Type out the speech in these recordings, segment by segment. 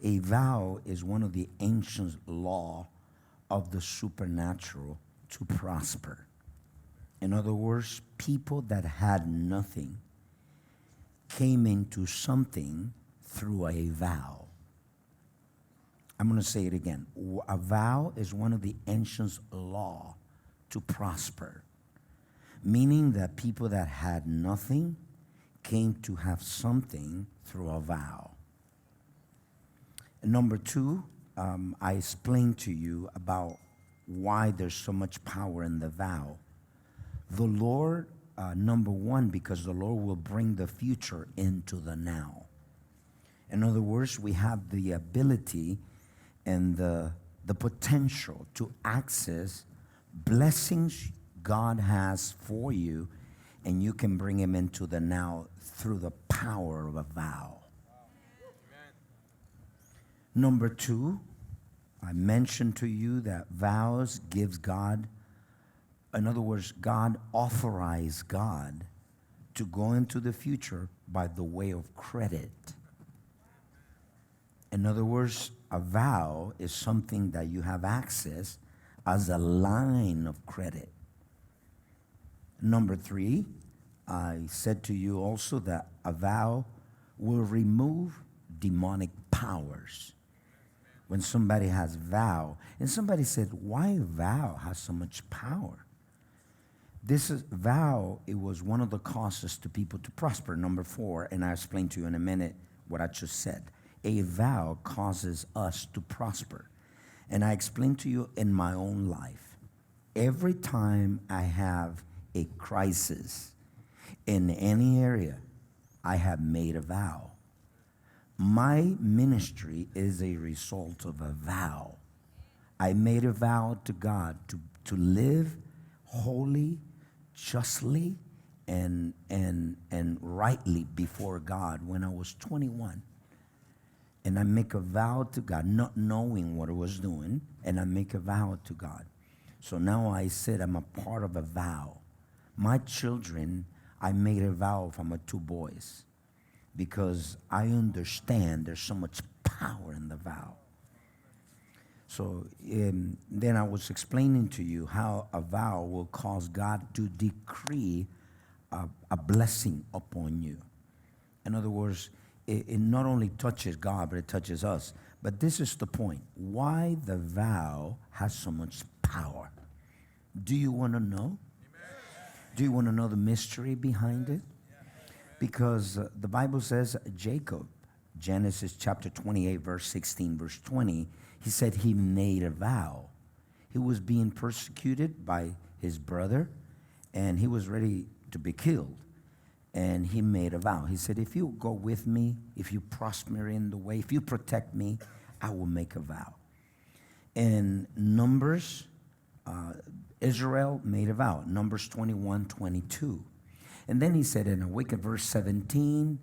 a vow is one of the ancient law of the supernatural to prosper. In other words, people that had nothing came into something through a vow. I'm going to say it again. A vow is one of the ancient law to prosper, meaning that people that had nothing came to have something through a vow. And number two, I explained to you about why there's so much power in the vow. The Lord, number one, because the Lord will bring the future into the now. In other words, we have the ability and the potential to access blessings God has for you, and you can bring him into the now through the power of a vow. Amen. Number two, I mentioned to you that vows gives God, in other words, God authorized God to go into the future by the way of credit. In other words, a vow is something that you have access as a line of credit. Number three, I said to you also that a vow will remove demonic powers. When somebody has vow, and somebody said, why vow has so much power? This is vow, it was one of the causes to people to prosper. Number four, and I'll explain to you in a minute what I just said. A vow causes us to prosper. And I explained to you in my own life, every time I have a crisis in any area, I have made a vow. My ministry is a result of a vow. I made a vow to God to live holy, justly, and rightly before God when I was 21. And I make a vow to God, not knowing what I was doing, and I make a vow to God. So now I said I'm a part of a vow. My children, I made a vow for my two boys because I understand there's so much power in the vow. So then I was explaining to you how a vow will cause God to decree a blessing upon you. In other words, it not only touches God, but it touches us. But this is the point. Why the vow has so much power. Do you want to know? Amen. Do you want to know the mystery behind it? Because the Bible says Jacob, Genesis chapter 28, verse 16, verse 20, he said he made a vow. He was being persecuted by his brother, and he was ready to be killed. And he made a vow. He said, if you go with me, if you prosper in the way, if you protect me, I will make a vow. In Numbers, Israel made a vow. Numbers 21, 22. And then he said in a wicked verse 17,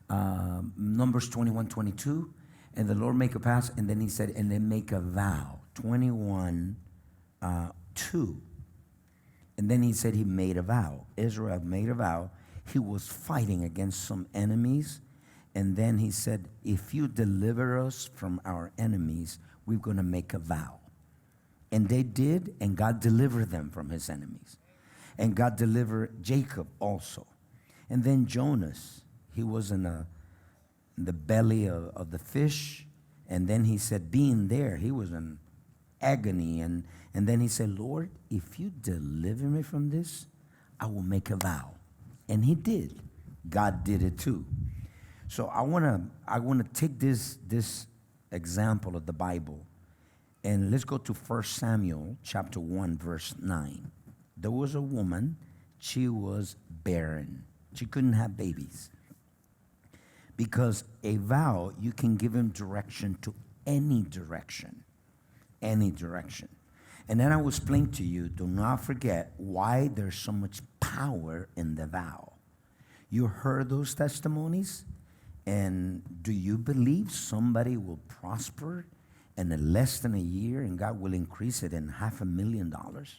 Numbers 21, 22, and the Lord make a pass. And then he said, and then make a vow. 21, 2. And then he said he made a vow. Israel made a vow. He was fighting against some enemies. And then he said, if you deliver us from our enemies, we're going to make a vow. And they did, and God delivered them from his enemies. And God delivered Jacob also. And then Jonas, he was in the belly of the fish. And then he said, being there, he was in agony. And then he said, Lord, if you deliver me from this, I will make a vow. And he did. God did it too. So I want to take this example of the Bible, and let's go to 1 Samuel chapter 1, verse 9. There was a woman, she was barren. She couldn't have babies. Because a vow, you can give him direction to any direction. Any direction. And then I will explain to you, do not forget why there's so much power in the vow. You heard those testimonies? And do you believe somebody will prosper in less than a year and God will increase it in $500,000?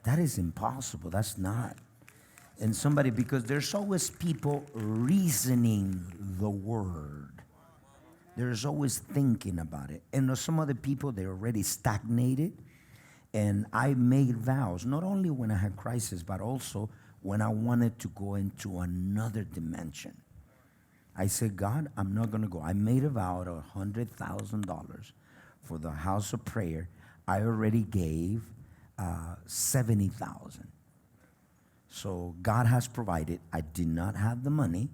That is impossible. That's not. And somebody, because there's always people reasoning the word. There's always thinking about it. And some other people, they're already stagnated. And I made vows, not only when I had crisis, but also when I wanted to go into another dimension. I said, God, I'm not going to go. I made a vow of $100,000 for the house of prayer. I already gave 70,000. So God has provided. I did not have the money,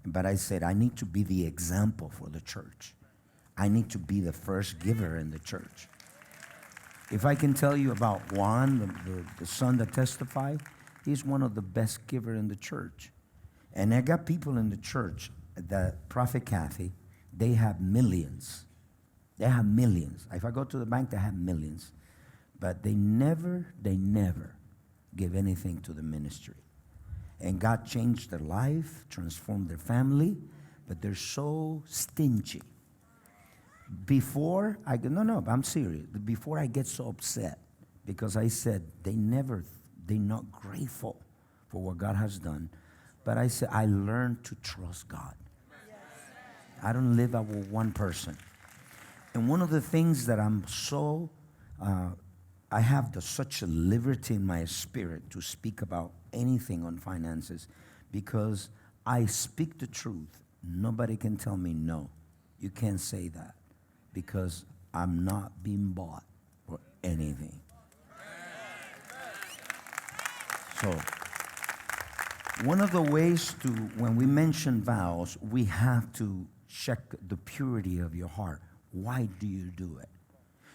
but I said, I need to be the example for the church. I need to be the first giver in the church. If I can tell you about Juan, the son that testified, he's one of the best giver in the church. And I got people in the church, that Prophet Kathy, they have millions. They have millions. If I go to the bank, they have millions. But they never give anything to the ministry. And God changed their life, transformed their family, but they're so stingy. Before I go, no, I'm serious. Before I get so upset, because I said they're not grateful for what God has done. But I said, I learned to trust God. I don't live out with one person. And one of the things that I'm so, I have such a liberty in my spirit to speak about anything on finances, because I speak the truth. Nobody can tell me no. You can't say that, because I'm not being bought for anything. So, one of the ways to, when we mention vows, we have to check the purity of your heart. Why do you do it?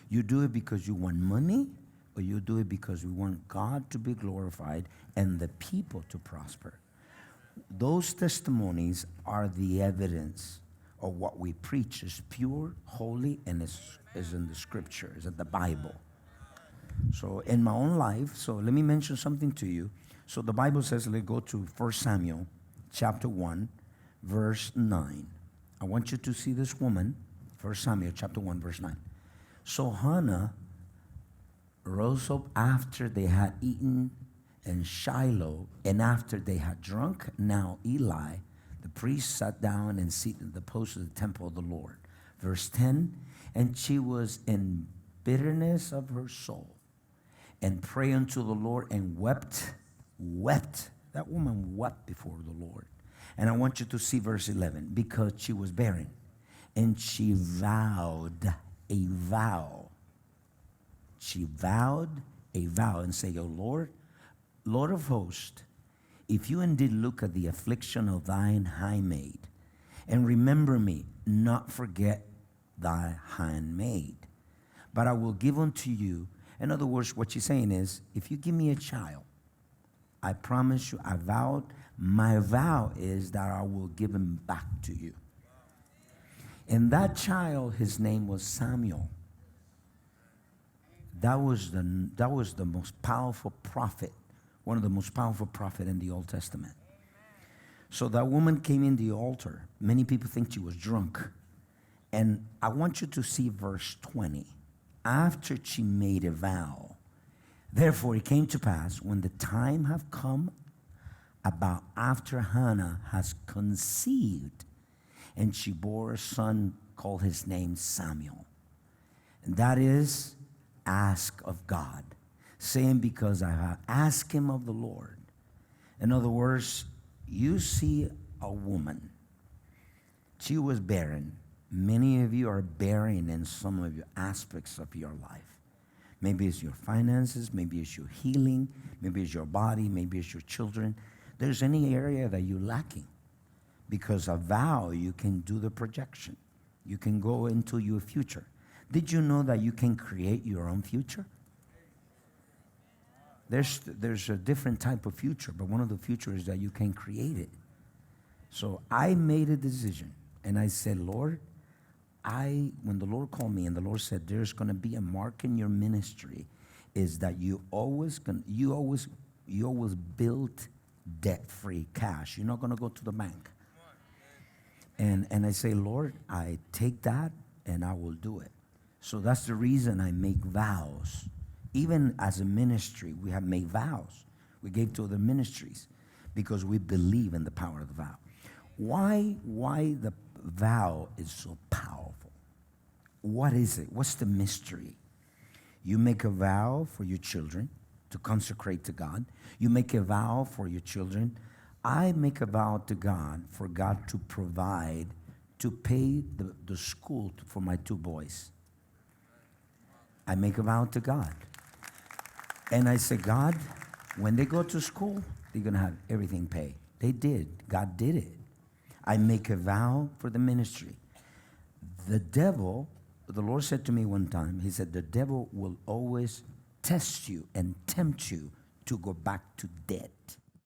You do it because you want money, or you do it because we want God to be glorified and the people to prosper? Those testimonies are the evidence of what we preach is pure, holy, and is in the scripture, is in the Bible. So in my own life, so let me mention something to you. So the Bible says, let's go to 1 Samuel chapter 1, verse 9. I want you to see this woman, 1 Samuel chapter 1, verse 9. So Hannah rose up after they had eaten in Shiloh, and after they had drunk. Now Eli, the priest, sat down and seated at the post of the temple of the Lord. Verse 10, and she was in bitterness of her soul, and prayed unto the Lord, and wept. That woman wept before the Lord. And I want you to see verse 11, because she was barren, and she vowed a vow. She vowed a vow and say, O Lord, Lord of hosts, if you indeed look at the affliction of thine handmaid, and remember me, not forget thy handmaid, but I will give unto you. In other words, what she's saying is, if you give me a child, I promise you, I vowed, my vow is that I will give him back to you. And that child, his name was Samuel. That was the most powerful prophet, one of the most powerful prophets in the Old Testament. So that woman came in the altar. Many people think she was drunk. And I want you to see verse 20. After she made a vow, therefore it came to pass, when the time have come, about after Hannah has conceived, and she bore a son, called his name Samuel. And that is, ask of God, saying, because I have asked him of the Lord. In other words, you see a woman. She was barren. Many of you are barren in some of your aspects of your life. Maybe it's your finances, maybe it's your healing, maybe it's your body, maybe it's your children. There's any area that you're lacking. Because a vow, you can do the projection. You can go into your future. Did you know that you can create your own future? There's a different type of future, but one of the futures is that you can create it. So I made a decision, and I said, Lord, when the Lord called me and the Lord said, there's going to be a mark in your ministry, is that you always build debt-free cash. You're not going to go to the bank. And I say, Lord, I take that and I will do it. So that's the reason I make vows. Even as a ministry, we have made vows. We gave to other ministries because we believe in the power of the vow. Why the vow is so powerful? What is it? What's the mystery? You make a vow for your children to consecrate to God. You make a vow for your children. I make a vow to God for God to provide, to pay the school for my 2 boys. I make a vow to God. And I say, God, when they go to school, they're going to have everything paid. They did. God did it. I make a vow for the ministry. The devil, the Lord said to me one time, he said, the devil will always test you and tempt you to go back to debt.